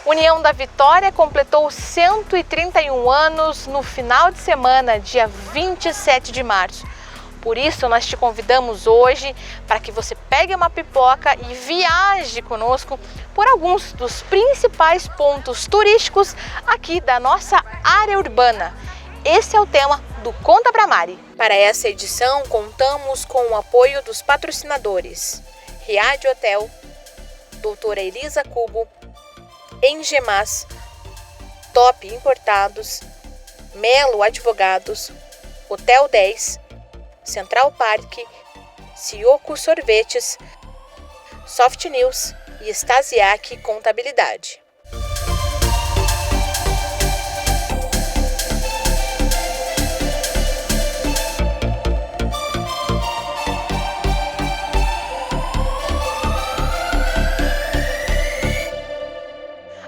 União da Vitória completou 131 anos no final de semana, dia 27 de março. Por isso, nós te convidamos hoje para que você pegue uma pipoca e viaje conosco por alguns dos principais pontos turísticos aqui da nossa área urbana. Esse é o tema do Conta Pra Mari. Para essa edição, contamos com o apoio dos patrocinadores Riad Hotel, Doutora Elisa Cubo, Engemas, Top Importados, Melo Advogados, Hotel 10, Central Park, Sioco Sorvetes, Soft News e Stasiak Contabilidade.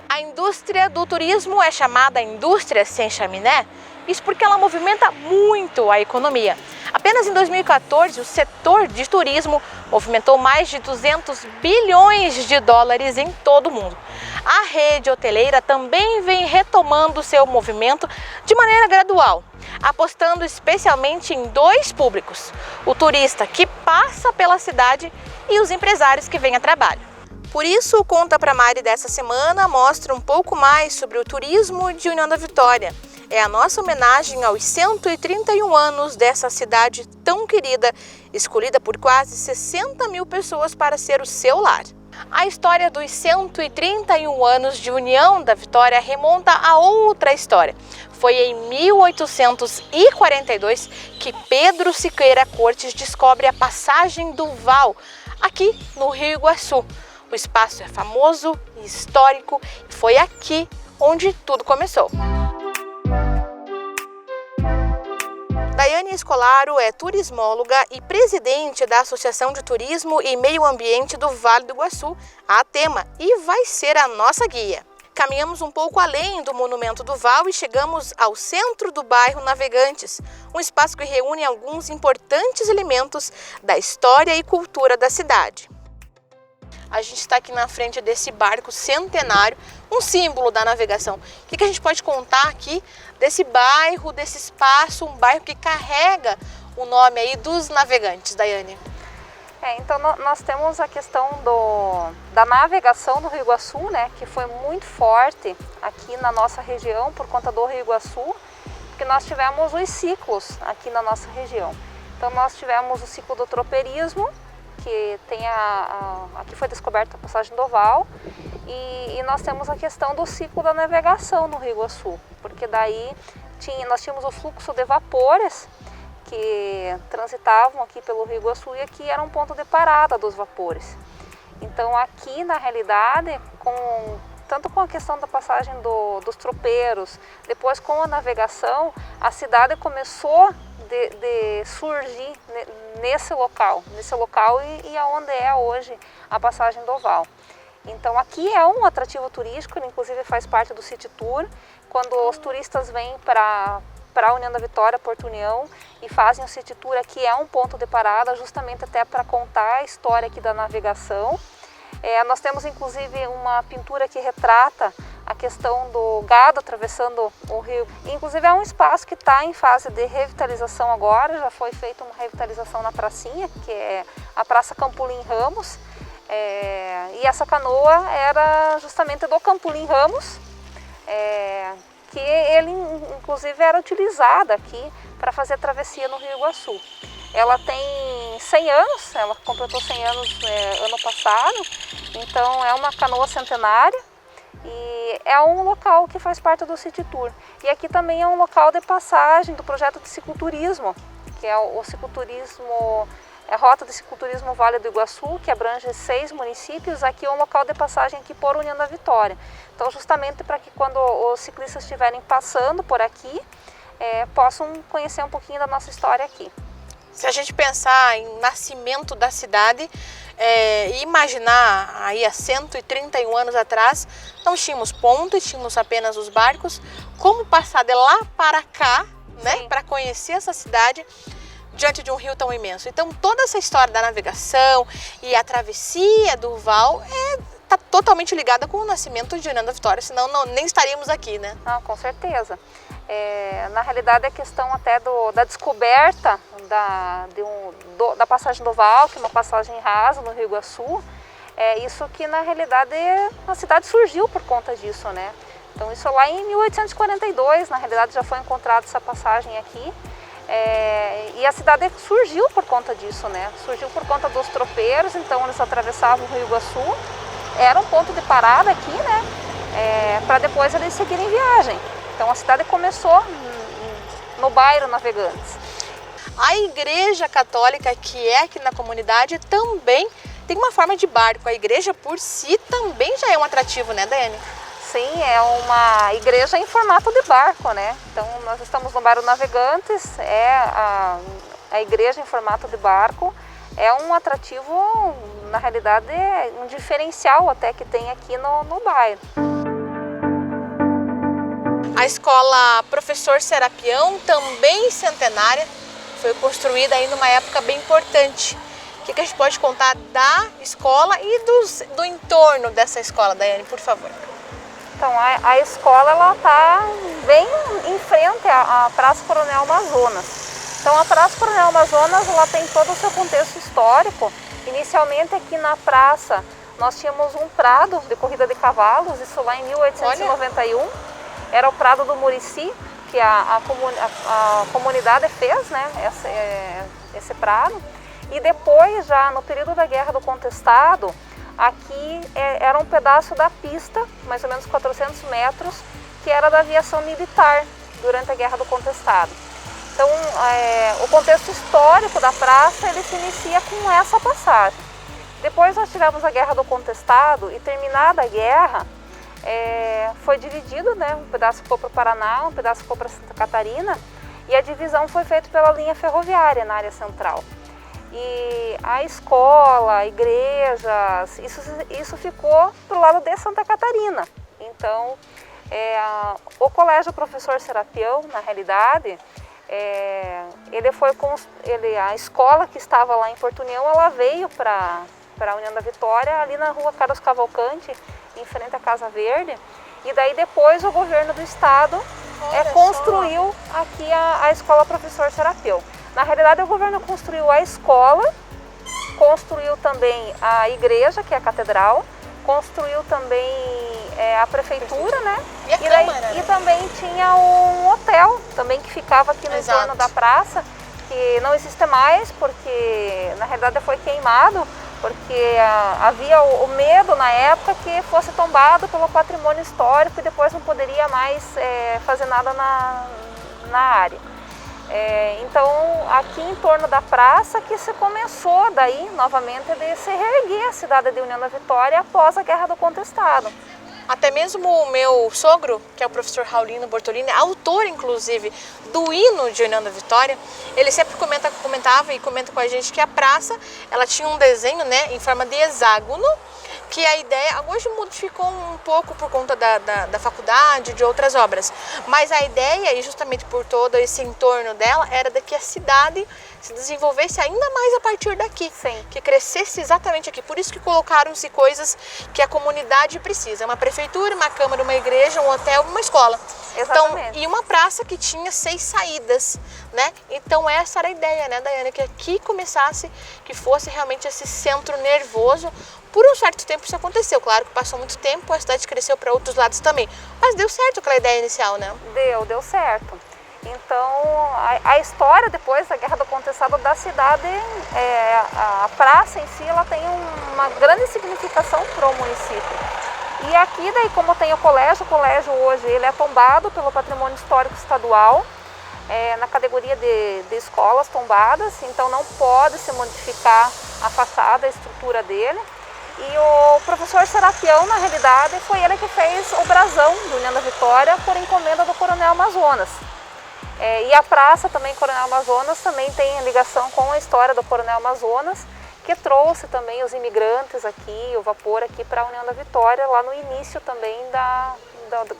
A indústria do turismo é chamada indústria sem chaminé, isso porque ela movimenta muito a economia. Apenas em 2014, o setor de turismo movimentou mais de 200 bilhões de dólares em todo o mundo. A rede hoteleira também vem retomando seu movimento de maneira gradual, apostando especialmente em dois públicos: o turista que passa pela cidade e os empresários que vêm a trabalho. Por isso, o Conta Pra Mari dessa semana mostra um pouco mais sobre o turismo de União da Vitória. É a nossa homenagem aos 131 anos dessa cidade tão querida, escolhida por quase 60 mil pessoas para ser o seu lar. A história dos 131 anos de União da Vitória remonta a outra história. Foi em 1842 que Pedro Siqueira Cortes descobre a passagem do Val, aqui no Rio Iguaçu. O espaço é famoso e histórico e foi aqui onde tudo começou. Daiane Escolaro é turismóloga e presidente da Associação de Turismo e Meio Ambiente do Vale do Iguaçu, a ATEMA, e vai ser a nossa guia. Caminhamos um pouco além do Monumento do Val e chegamos ao centro do bairro Navegantes, um espaço que reúne alguns importantes elementos da história e cultura da cidade. A gente está aqui na frente desse barco centenário, um símbolo da navegação. O que a gente pode contar aqui desse bairro, desse espaço, um bairro que carrega o nome aí dos navegantes, Daiane? Então nós temos a questão da navegação do Rio Iguaçu, né, que foi muito forte aqui na nossa região por conta do Rio Iguaçu, porque nós tivemos os ciclos aqui na nossa região. Então nós tivemos o ciclo do tropeirismo, que tem aqui foi descoberta a passagem do Val, e nós temos a questão do ciclo da navegação no Rio Iguaçu, porque daí nós tínhamos o fluxo de vapores que transitavam aqui pelo Rio Iguaçu e aqui era um ponto de parada dos vapores. Então aqui na realidade, tanto com a questão da passagem dos tropeiros, depois com a navegação, a cidade começou de surgir nesse local e aonde é hoje a passagem do Val. Então aqui é um atrativo turístico, ele inclusive faz parte do City Tour, quando os turistas vêm para a União da Vitória, Porto União, e fazem o City Tour, aqui é um ponto de parada, justamente até para contar a história aqui da navegação. Nós temos inclusive uma pintura que retrata a questão do gado atravessando o rio. Inclusive é um espaço que está em fase de revitalização agora, já foi feita uma revitalização na pracinha, que é a Praça Campolim Ramos. E essa canoa era justamente do Campolim Ramos, que ele inclusive era utilizada aqui para fazer a travessia no Rio Iguaçu. Ela tem 100 anos, ela completou 100 anos ano passado, então é uma canoa centenária e é um local que faz parte do City Tour. E aqui também é um local de passagem do projeto de cicloturismo, que é o cicloturismo, a rota de cicloturismo Vale do Iguaçu, que abrange 6 municípios. Aqui é um local de passagem aqui por União da Vitória. Então justamente para que quando os ciclistas estiverem passando por aqui, possam conhecer um pouquinho da nossa história aqui. Se a gente pensar em nascimento da cidade e imaginar aí há 131 anos atrás, não tínhamos pontes, tínhamos apenas os barcos. Como passar de lá para cá, né, para conhecer essa cidade diante de um rio tão imenso? Então toda essa história da navegação e a travessia do Val está está totalmente ligada com o nascimento de União da Vitória, senão nem estaríamos aqui, né? Não, com certeza. Na realidade, a questão até da descoberta da passagem do Val, que é uma passagem rasa no Rio Iguaçu, isso que na realidade a cidade surgiu por conta disso, né? Então isso lá em 1842, na realidade já foi encontrada essa passagem aqui, e a cidade surgiu por conta disso, né? Surgiu por conta dos tropeiros, então eles atravessavam o Rio Iguaçu, era um ponto de parada aqui, né? Para depois eles seguirem viagem. Então a cidade começou no bairro Navegantes. A igreja católica que é aqui na comunidade também tem uma forma de barco. A igreja por si também já é um atrativo, né, Daiane? Sim, é uma igreja em formato de barco, né? Então nós estamos no bairro Navegantes, a igreja em formato de barco é um atrativo, na realidade é um diferencial até que tem aqui no bairro. A escola Professor Serapião, também centenária, foi construída aí numa época bem importante. O que a gente pode contar da escola e do entorno dessa escola, Daiane, por favor? Então, a escola ela está bem em frente à Praça Coronel Amazonas. Então, a Praça Coronel Amazonas ela tem todo o seu contexto histórico. Inicialmente, aqui na praça, nós tínhamos um prado de corrida de cavalos, isso lá em 1891. Olha. Era o Prado do Murici, que a comunidade fez, né, esse prado. E depois, já no período da Guerra do Contestado, aqui era um pedaço da pista, mais ou menos 400 metros, que era da aviação militar durante a Guerra do Contestado. Então, o contexto histórico da praça ele se inicia com essa passagem. Depois nós tivemos a Guerra do Contestado e terminada a guerra, foi dividido, né? Um pedaço ficou para o Paraná, um pedaço ficou para Santa Catarina e a divisão foi feita pela linha ferroviária na área central. E a escola, a igreja, isso ficou do lado de Santa Catarina. Então, o Colégio Professor Serapião, na realidade, a escola que estava lá em Porto União, ela veio para a União da Vitória, ali na rua Carlos Cavalcante, em frente à Casa Verde, e daí depois o governo do estado construiu aqui a escola Professor Serapião. Na realidade o governo construiu a escola, construiu também a igreja, que é a catedral, construiu também a prefeitura, né? E a Câmara, né? E também tinha um hotel também que ficava aqui no Exato. entorno da praça, que não existe mais porque na realidade foi queimado, porque havia o medo na época que fosse tombado pelo patrimônio histórico e depois não poderia mais fazer nada na área. Então, aqui em torno da praça que se começou daí, novamente, de se reerguer a cidade de União da Vitória após a Guerra do Contestado. Até mesmo o meu sogro, que é o professor Raulino Bortolini, autor, inclusive, do hino de União da Vitória, ele sempre comentava e comenta com a gente que a praça, ela tinha um desenho, né, em forma de hexágono, que a ideia, hoje modificou um pouco por conta da faculdade, de outras obras, mas a ideia, e justamente por todo esse entorno dela, era de que a cidade se desenvolvesse ainda mais a partir daqui, Sim. que crescesse exatamente aqui. Por isso que colocaram-se coisas que a comunidade precisa, uma prefeitura, uma câmara, uma igreja, um hotel, uma escola. Exatamente. Então, e uma praça que tinha 6 saídas, né? Então essa era a ideia, né, Daiane, que aqui começasse, que fosse realmente esse centro nervoso. Por um certo tempo isso aconteceu, claro que passou muito tempo, a cidade cresceu para outros lados também, mas deu certo aquela ideia inicial, né? Deu certo. Então, a história depois da Guerra do Contestado da cidade, a praça em si, ela tem uma grande significação para o município. E aqui, daí, como tem o colégio hoje ele é tombado pelo Patrimônio Histórico Estadual, na categoria de escolas tombadas, então não pode se modificar a fachada, a estrutura dele. E o professor Serapião, na realidade, foi ele que fez o brasão do União da Vitória por encomenda do Coronel Amazonas. E a praça também, Coronel Amazonas, também tem ligação com a história do Coronel Amazonas, que trouxe também os imigrantes aqui, o vapor aqui para a União da Vitória, lá no início também da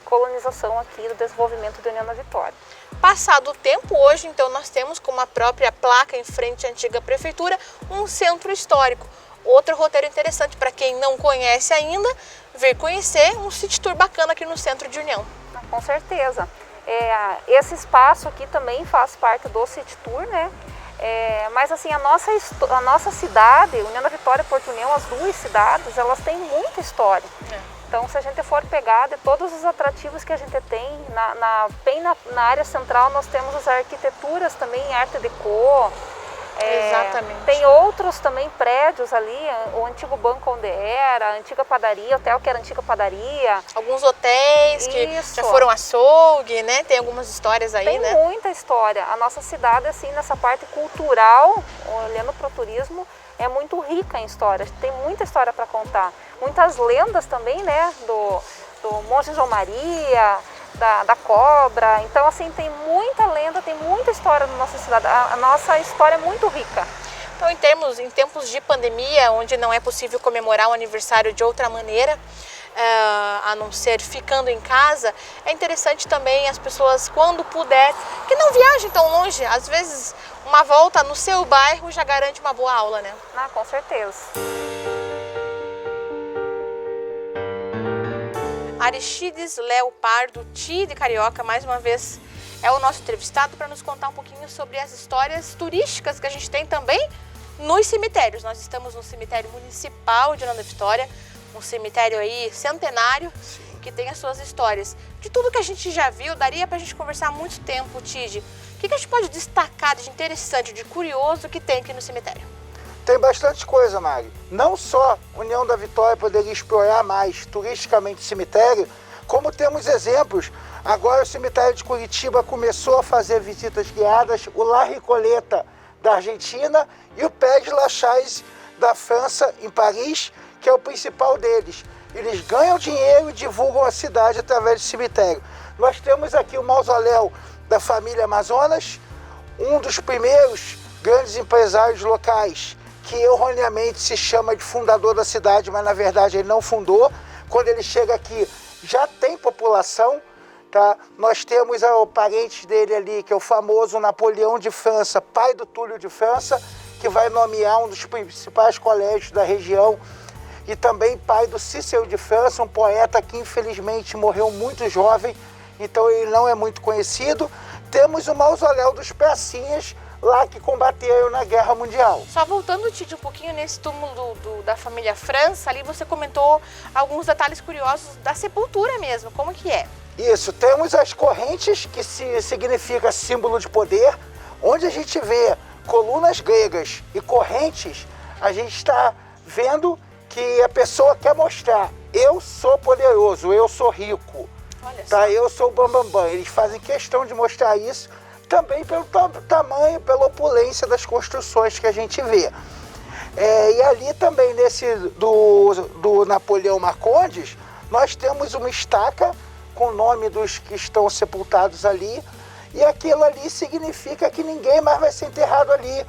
colonização aqui, do desenvolvimento da União da Vitória. Passado o tempo, hoje então nós temos, como a própria placa em frente à antiga prefeitura, um centro histórico. outro roteiro interessante para quem não conhece ainda, vir conhecer um city tour bacana aqui no centro de União. Com certeza. Esse espaço aqui também faz parte do city tour, né? Mas assim, a nossa cidade, União da Vitória e Porto União, as duas cidades, elas têm muita história. Então, se a gente for pegar de todos os atrativos que a gente tem, bem na área central nós temos as arquiteturas também, arte deco. Exatamente. Tem outros também prédios ali, o antigo banco onde era, a antiga padaria, o hotel que era a antiga padaria. Alguns hotéis que já foram açougue, né? Tem algumas histórias aí, né? Tem muita história. A nossa cidade, assim, nessa parte cultural, olhando para o turismo, é muito rica em histórias. Tem muita história para contar. Muitas lendas também, né? Do Monte João Maria, da cobra. Então, assim, tem muita lenda, tem muita história na nossa cidade. A nossa história é muito rica. Então, em tempos de pandemia, onde não é possível comemorar o aniversário de outra maneira, a não ser ficando em casa, é interessante também as pessoas, quando puder, que não viajem tão longe. Às vezes, uma volta no seu bairro já garante uma boa aula, né? Com certeza. Aristides Léo Pardo, Ti de Carioca, mais uma vez é o nosso entrevistado para nos contar um pouquinho sobre as histórias turísticas que a gente tem também nos cemitérios. Nós estamos no cemitério municipal de União da Vitória, um cemitério aí centenário, que tem as suas histórias. De tudo que a gente já viu, daria para a gente conversar há muito tempo, Tid. O que a gente pode destacar de interessante, de curioso que tem aqui no cemitério? Tem bastante coisa, Mari. Não só União da Vitória poderia explorar mais turisticamente o cemitério, como temos exemplos. Agora o cemitério de Curitiba começou a fazer visitas guiadas, o La Recoleta da Argentina e o Père Lachaise da França, em Paris, que é o principal deles. Eles ganham dinheiro e divulgam a cidade através do cemitério. Nós temos aqui o mausoléu da família Amazonas, um dos primeiros grandes empresários locais, que erroneamente se chama de fundador da cidade, mas na verdade ele não fundou. Quando ele chega aqui, já tem população, tá? Nós temos o parente dele ali, que é o famoso Napoleão de França, pai do Túlio de França, que vai nomear um dos principais colégios da região, e também pai do Cícero de França, um poeta que infelizmente morreu muito jovem, então ele não é muito conhecido. Temos o mausoléu dos Pracinhas, lá que combateram na Guerra Mundial. Só voltando, Tid, um pouquinho nesse túmulo da família França, ali você comentou alguns detalhes curiosos da sepultura mesmo, como que é? Isso, temos as correntes, que significa símbolo de poder, onde a gente vê colunas gregas e correntes, a gente está vendo que a pessoa quer mostrar, eu sou poderoso, eu sou rico, tá? Eu sou o bambambam. Eles fazem questão de mostrar isso, também pelo tamanho, pela opulência das construções que a gente vê. E ali também, nesse do Napoleão Marcondes, nós temos uma estaca com o nome dos que estão sepultados ali, e aquilo ali significa que ninguém mais vai ser enterrado ali.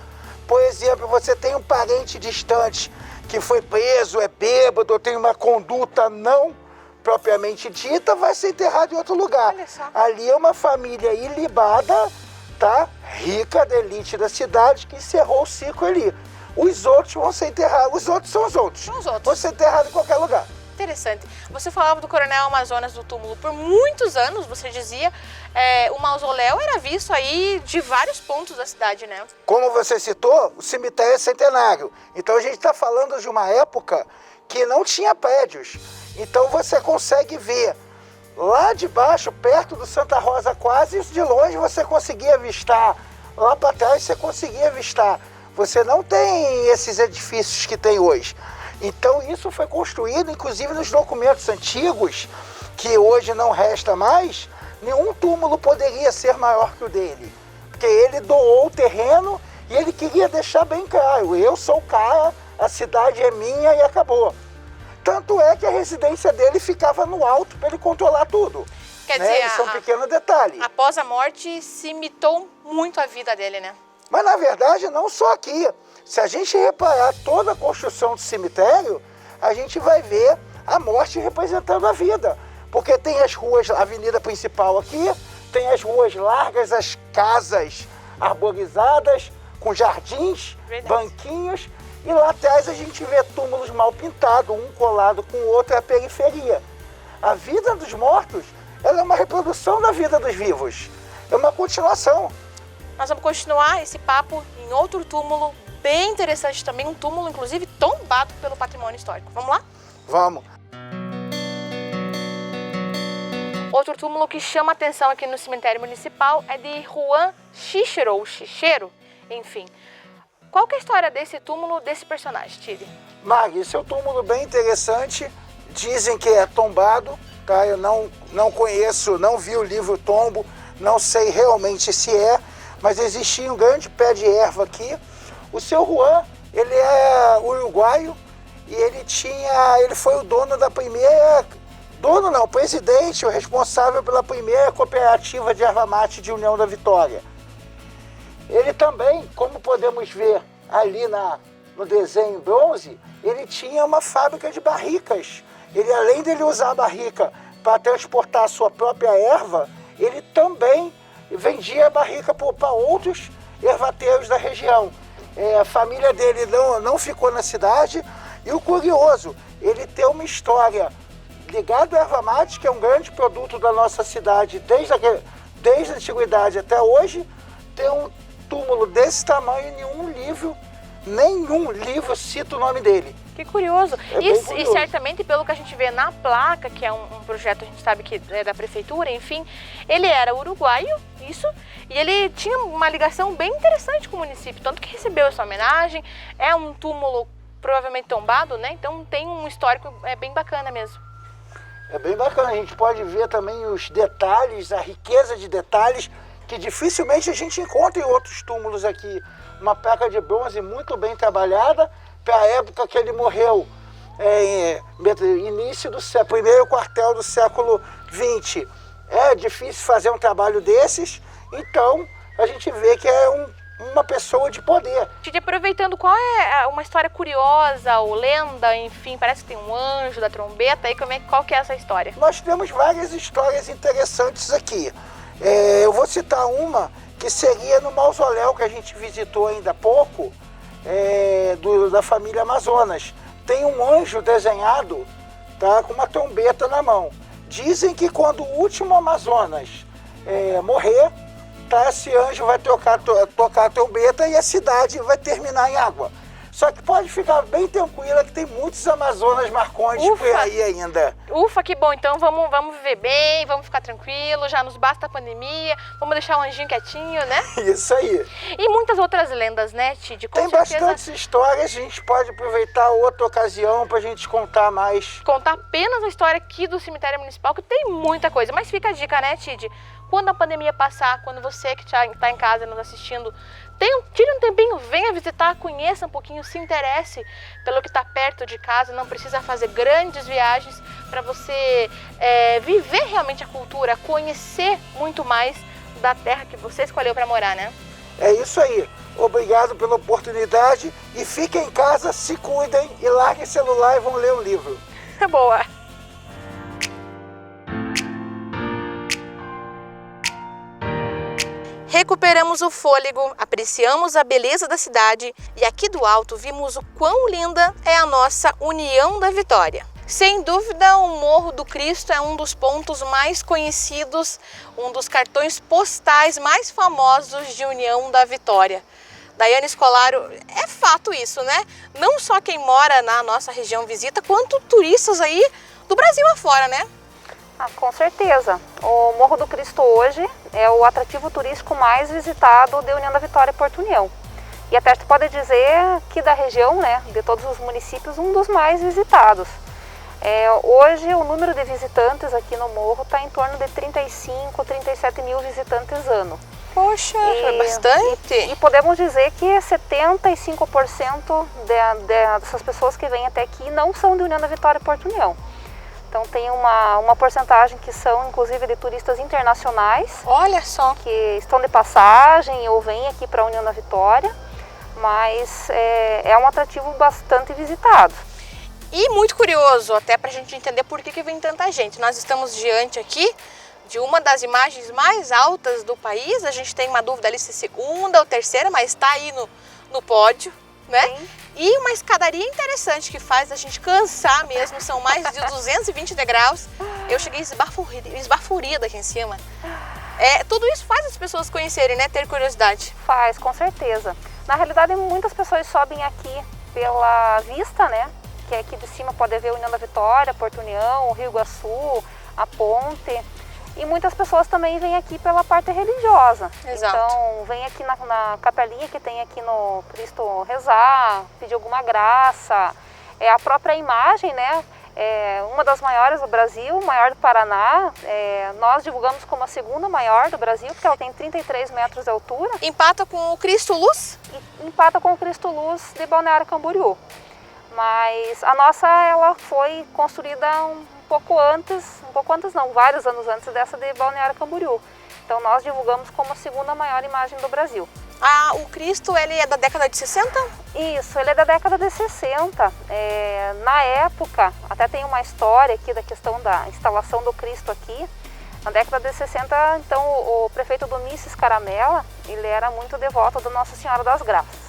Por exemplo, você tem um parente distante que foi preso, é bêbado, ou tem uma conduta não propriamente dita, vai ser enterrado em outro lugar. Ali é uma família ilibada, tá? Rica, da elite da cidade, que encerrou o ciclo ali. Os outros vão ser enterrados, os outros são os outros. Vão ser enterrados em qualquer lugar. Interessante. Você falava do Coronel Amazonas do túmulo por muitos anos, você dizia, o mausoléu era visto aí de vários pontos da cidade, né? Como você citou, o cemitério é centenário. Então a gente está falando de uma época que não tinha prédios. Então você consegue ver lá de baixo, perto do Santa Rosa quase, de longe você conseguia avistar. Lá para trás você conseguia avistar. Você não tem esses edifícios que tem hoje. Então isso foi construído, inclusive nos documentos antigos, que hoje não resta mais, nenhum túmulo poderia ser maior que o dele. Porque ele doou o terreno e ele queria deixar bem claro, eu sou o cara, a cidade é minha e acabou. Tanto é que a residência dele ficava no alto para ele controlar tudo. Quer dizer, isso é um pequeno detalhe. Após a morte, se imitou muito a vida dele, né? Mas na verdade não só aqui. Se a gente reparar toda a construção do cemitério, a gente vai ver a morte representando a vida. Porque tem as ruas, a avenida principal aqui, tem as ruas largas, as casas arborizadas, com jardins, banquinhos, E lá atrás a gente vê túmulos mal pintados, um colado com o outro, é a periferia. A vida dos mortos, ela é uma reprodução da vida dos vivos. É uma continuação. Nós vamos continuar esse papo em outro túmulo bem interessante também, um túmulo inclusive tombado pelo patrimônio histórico. Vamos lá? Vamos. Outro túmulo que chama atenção aqui no cemitério municipal é de Juan Cícero, ou Cícero, enfim. Qual que é a história desse túmulo, desse personagem, Tide? Mag, esse é um túmulo bem interessante. Dizem que é tombado, tá? Eu não conheço, não vi o livro tombo, não sei realmente se é, mas existia um grande pé de erva aqui. O seu Juan, ele é uruguaio e ele foi o dono da primeira... Dono não, presidente, o responsável pela primeira cooperativa de erva mate de União da Vitória. Ele também, como podemos ver ali no desenho em bronze, ele tinha uma fábrica de barricas. Ele, além de usar a barrica para transportar a sua própria erva, ele também vendia a barrica para outros ervateiros da região. A família dele não ficou na cidade e o curioso, ele tem uma história ligada à erva mate, que é um grande produto da nossa cidade desde a antiguidade até hoje. Tem um túmulo desse tamanho e nenhum livro cita o nome dele. Que curioso. Curioso. E certamente, pelo que a gente vê na placa, que é um projeto, a gente sabe que é da prefeitura, enfim, ele era uruguaio, isso, e ele tinha uma ligação bem interessante com o município, tanto que recebeu essa homenagem. É um túmulo provavelmente tombado, né? Então tem um histórico bem bacana mesmo. É bem bacana, a gente pode ver também os detalhes, a riqueza de detalhes, que dificilmente a gente encontra em outros túmulos aqui. Uma placa de bronze muito bem trabalhada, para a época que ele morreu, início do primeiro quartel do século XX. É difícil fazer um trabalho desses, então a gente vê que é uma pessoa de poder. Tide, aproveitando, qual é uma história curiosa ou lenda, enfim, parece que tem um anjo da trombeta, aí qual que é essa história? Nós temos várias histórias interessantes aqui. Eu vou citar uma que seria no mausoléu que a gente visitou ainda há pouco, da família Amazonas. Tem um anjo desenhado, tá, com uma trombeta na mão. Dizem que quando o último Amazonas morrer, tá, esse anjo vai tocar a trombeta e a cidade vai terminar em água. Só que pode ficar bem tranquila que tem muitos Amazonas marcondes por aí ainda. Ufa, que bom. Então vamos viver bem, vamos ficar tranquilo, já nos basta a pandemia, vamos deixar o anjinho quietinho, né? Isso aí. E muitas outras lendas, né, Tide? Tem bastantes histórias, a gente pode aproveitar outra ocasião pra gente contar mais. Contar apenas a história aqui do cemitério municipal, que tem muita coisa. Mas fica a dica, né, Tide? Quando a pandemia passar, quando você que está em casa nos assistindo, tire um tempinho, venha visitar, conheça um pouquinho, se interesse pelo que está perto de casa. Não precisa fazer grandes viagens para você viver realmente a cultura, conhecer muito mais da terra que você escolheu para morar, né? É isso aí. Obrigado pela oportunidade e fiquem em casa, se cuidem e larguem o celular e vão ler um livro. Boa! Recuperamos o fôlego, apreciamos a beleza da cidade e aqui do alto vimos o quão linda é a nossa União da Vitória. Sem dúvida, o Morro do Cristo é um dos pontos mais conhecidos, um dos cartões postais mais famosos de União da Vitória. Daiane Scolaro, é fato isso, né? Não só quem mora na nossa região visita, quanto turistas aí do Brasil afora, né? Com certeza. O Morro do Cristo hoje é o atrativo turístico mais visitado de União da Vitória e Porto União. E até você pode dizer que da região, né, de todos os municípios, um dos mais visitados. Hoje o número de visitantes aqui no Morro está em torno de 35, 37 mil visitantes ano. Poxa, é bastante! E podemos dizer que 75% dessas pessoas que vêm até aqui não são de União da Vitória e Porto União. Então tem uma porcentagem que são inclusive de turistas internacionais. Olha só! Que estão de passagem ou vêm aqui para a União da Vitória, mas é um atrativo bastante visitado. E muito curioso, até para a gente entender por que vem tanta gente. Nós estamos diante aqui de uma das imagens mais altas do país. A gente tem uma dúvida ali se é segunda ou terceira, mas está aí no pódio. né? Sim. E uma escadaria interessante que faz a gente cansar mesmo, são mais de 220 degraus. Eu cheguei esbaforida aqui em cima. Tudo isso faz as pessoas conhecerem, né? Ter curiosidade. Faz, com certeza. Na realidade, muitas pessoas sobem aqui pela vista, né? Que é aqui de cima pode ver a União da Vitória, Porto União, o Rio Iguaçu, a ponte. E muitas pessoas também vêm aqui pela parte religiosa. Exato. Então, vem aqui na capelinha que tem aqui no Cristo rezar, pedir alguma graça. A própria imagem, né? Uma das maiores do Brasil, maior do Paraná. Nós divulgamos como a segunda maior do Brasil, porque ela tem 33 metros de altura. Empata com o Cristo Luz? E empata com o Cristo Luz de Balneário Camboriú. Mas a nossa, ela foi construída vários anos antes dessa de Balneário Camboriú. Então nós divulgamos como a segunda maior imagem do Brasil. O Cristo, ele é da década de 60? Isso, ele é da década de 60. Na época, até tem uma história aqui da questão da instalação do Cristo aqui. Na década de 60, então, o prefeito Donício Scaramella, ele era muito devoto da Nossa Senhora das Graças.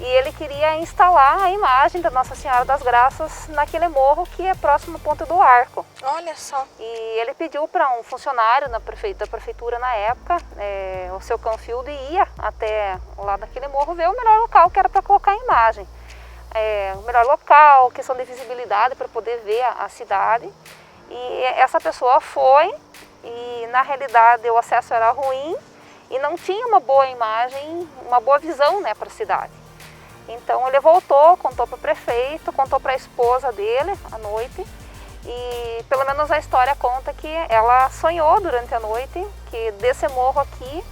E ele queria instalar a imagem da Nossa Senhora das Graças naquele morro que é próximo ao Ponte do Arco. Olha só. E ele pediu para um funcionário da prefeitura na época, o seu Canfield, ia até lá naquele morro ver o melhor local que era para colocar a imagem. O melhor local, questão de visibilidade para poder ver a cidade. E essa pessoa foi e na realidade o acesso era ruim e não tinha uma boa imagem, uma boa visão, né, para a cidade. Então ele voltou, contou para o prefeito, contou para a esposa dele à noite e pelo menos a história conta que ela sonhou durante a noite que desse morro aqui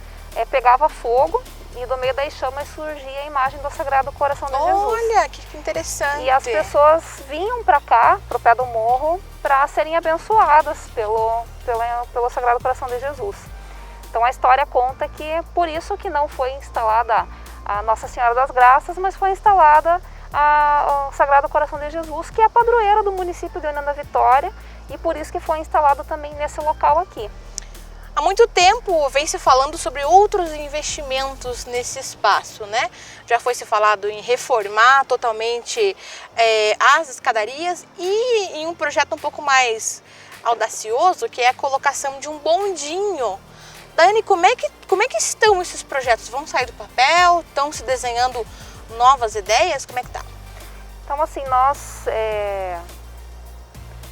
pegava fogo e do meio das chamas surgia a imagem do Sagrado Coração de Jesus. Olha, que interessante! E as pessoas vinham para cá, para o pé do morro, para serem abençoadas pelo Sagrado Coração de Jesus. Então a história conta que é por isso que não foi instalada a Nossa Senhora das Graças, mas foi instalada o Sagrado Coração de Jesus, que é a padroeira do município de União da Vitória, e por isso que foi instalado também nesse local aqui. Há muito tempo vem se falando sobre outros investimentos nesse espaço, né? Já foi se falado em reformar totalmente as escadarias e em um projeto um pouco mais audacioso, que é a colocação de um bondinho. Dani, como é que estão esses projetos? Vão sair do papel? Estão se desenhando novas ideias? Como é que tá? Então assim, nós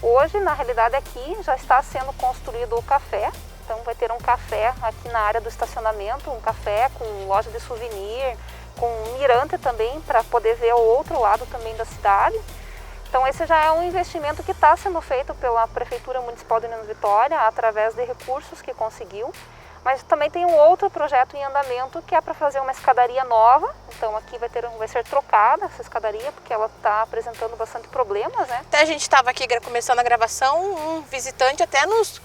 hoje na realidade aqui já está sendo construído o café. Então vai ter um café aqui na área do estacionamento, um café com loja de souvenir, com mirante também para poder ver o outro lado também da cidade. Então esse já é um investimento que está sendo feito pela Prefeitura Municipal de União da Vitória através de recursos que conseguiu. Mas também tem um outro projeto em andamento que é para fazer uma escadaria nova. Então aqui vai ser trocada essa escadaria porque ela está apresentando bastante problemas, né? Até a gente estava aqui começando a gravação, um visitante até nos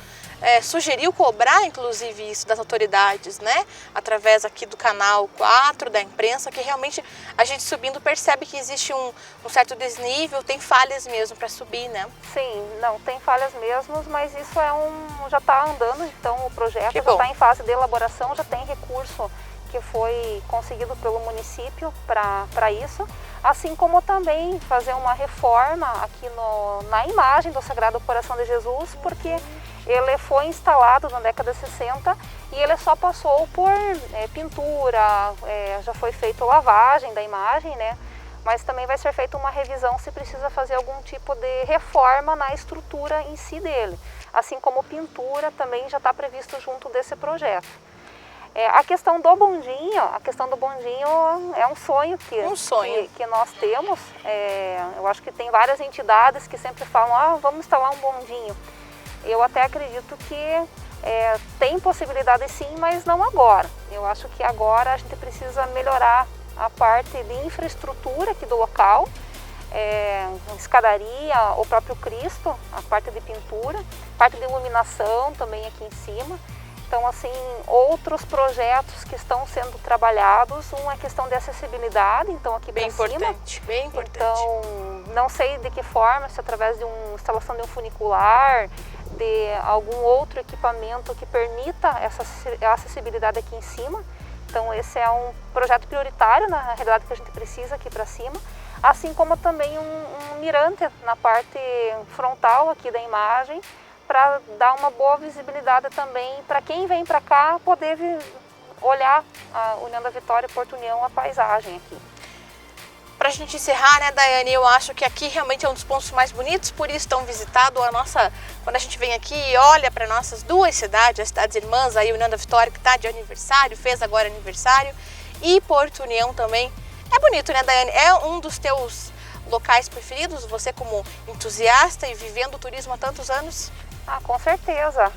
sugeriu cobrar, inclusive, isso das autoridades, né? Através aqui do canal 4, da imprensa, que realmente a gente subindo percebe que existe um certo desnível, tem falhas mesmo para subir, né? Sim, não, tem falhas mesmo, mas isso já está andando, então o projeto já bom. está em fase de elaboração, já tem recurso que foi conseguido pelo município para isso, assim como também fazer uma reforma aqui na imagem do Sagrado Coração de Jesus, porque ele foi instalado na década de 60 e ele só passou por pintura, já foi feita lavagem da imagem, né? Mas também vai ser feita uma revisão se precisa fazer algum tipo de reforma na estrutura em si dele. Assim como pintura também já está previsto junto desse projeto. A questão do bondinho é um sonho que nós temos. Eu acho que tem várias entidades que sempre falam, vamos instalar um bondinho. Eu até acredito que tem possibilidade sim, mas não agora. Eu acho que agora a gente precisa melhorar a parte de infraestrutura aqui do local, escadaria, o próprio Cristo, a parte de pintura, parte de iluminação também aqui em cima. Então, assim, outros projetos que estão sendo trabalhados, uma é questão de acessibilidade, então aqui para cima. Bem importante. Então, não sei de que forma, se através de uma instalação de um funicular, de algum outro equipamento que permita essa acessibilidade aqui em cima, Então esse é um projeto prioritário, na realidade, que a gente precisa aqui para cima, assim como também um mirante na parte frontal aqui da imagem, para dar uma boa visibilidade também para quem vem para cá poder olhar a União da Vitória, Porto União, a paisagem aqui. Para a gente encerrar, né, Daiane, eu acho que aqui realmente é um dos pontos mais bonitos, por isso tão visitado. Quando a gente vem aqui e olha para nossas duas cidades, as cidades irmãs, aí União da Vitória, que está de aniversário, fez agora aniversário, e Porto União também. É bonito, né, Daiane? É um dos teus locais preferidos, você como entusiasta e vivendo o turismo há tantos anos? Ah, com certeza.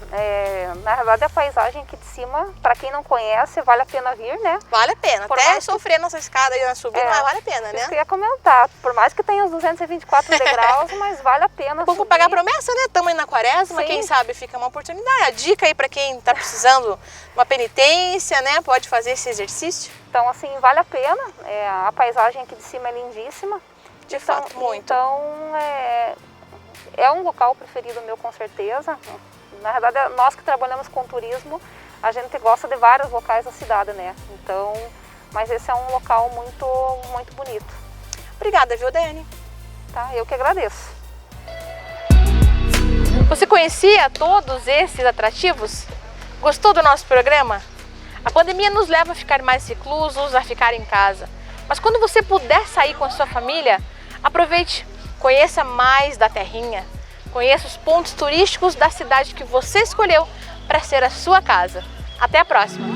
Na verdade, a paisagem aqui de cima, para quem não conhece, vale a pena vir, né? Vale a pena. Até sofrer nessa escada aí na subida, mas vale a pena, né? Isso que eu ia comentar. Por mais que tenha os 224 degraus, mas vale a pena. Vamos pagar a promessa, né? Estamos aí na quaresma, Sim. Quem sabe fica uma oportunidade. A dica aí para quem está precisando de uma penitência, né? Pode fazer esse exercício. Então, assim, vale a pena. A paisagem aqui de cima é lindíssima. De fato, muito. Então, é um local preferido meu, com certeza. Na verdade, nós que trabalhamos com turismo, a gente gosta de vários locais da cidade, né? Então, mas esse é um local muito, muito bonito. Obrigada, viu, Daiane? Tá, eu que agradeço. Você conhecia todos esses atrativos? Gostou do nosso programa? A pandemia nos leva a ficar mais reclusos, a ficar em casa. Mas quando você puder sair com a sua família, aproveite. Conheça mais da terrinha, conheça os pontos turísticos da cidade que você escolheu para ser a sua casa. Até a próxima!